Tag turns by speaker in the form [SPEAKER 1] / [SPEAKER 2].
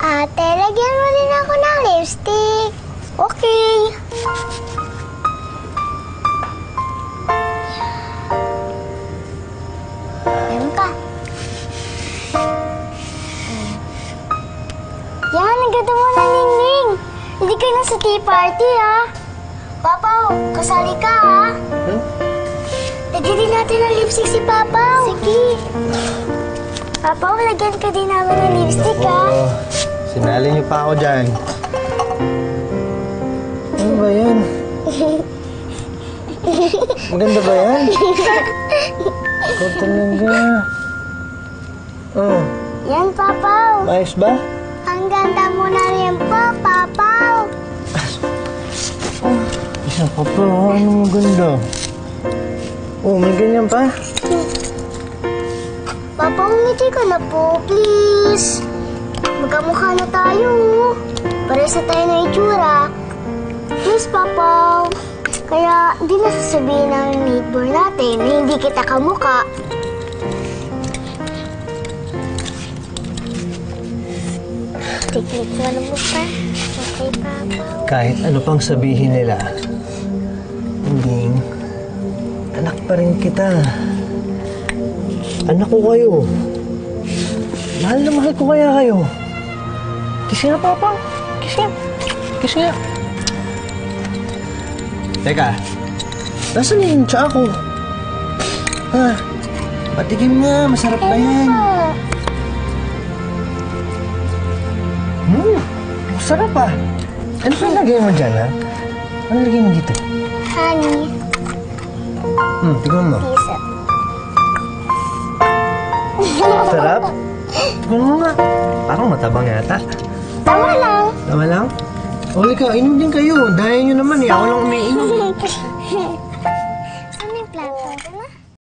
[SPEAKER 1] Ate, lagyan mo rin ako ng lipstick. Okay. Yan pa. Yan, ang ganda mo na, Ningning. Hindi ka na sa tea party, ha? Papaw, kasali ka, ha? Lagyan din natin ng lipstick si Papaw. Sige. Papaw, lagyan ka din namin ng lipstick, ha?
[SPEAKER 2] Oo. Sinali niyo pa ako dyan. Ano ba yan? Maganda ba yan? Ikaw talaga. Oh.
[SPEAKER 1] Yan, Papaw.
[SPEAKER 2] Maayos ba?
[SPEAKER 1] Ang ganda mo na rin po, Papaw.
[SPEAKER 2] Isa pa pa. Ano maganda? Oh, may ganyan pa?
[SPEAKER 1] Papaw, ngiti ka na po, please. Magkamukha na tayo. Pares na tayo na itsura. Please, Papaw. Kaya, di na sasabihin ng neighbor natin na hindi kita kamukha. Tiklik mo na mo pa. Okay, Papaw.
[SPEAKER 2] Kahit ano pang sabihin nila, hindi, anak pa rin kita. Anak ko kayo. Mahal na mahal ko kaya kayo. Kisi nga, Papa. Kisi nga. Kisi nga. Teka, nasaan na yung tsa ko? Ha? Patikim nga, masarap pa yan. Masarap pa. Ano pa lagay mo dyan, ha? Ano lagay mo dito?
[SPEAKER 1] Honey.
[SPEAKER 2] Tingnan mo.
[SPEAKER 1] Pisa.
[SPEAKER 2] Sarap? Tingnan mo nga. Parang matabang yata.
[SPEAKER 1] Tama lang.
[SPEAKER 2] Tama lang? O, ikaw, inom din kayo. Dahil nyo naman eh. Ako lang umiinom.
[SPEAKER 1] Ano yung plato? Ito na?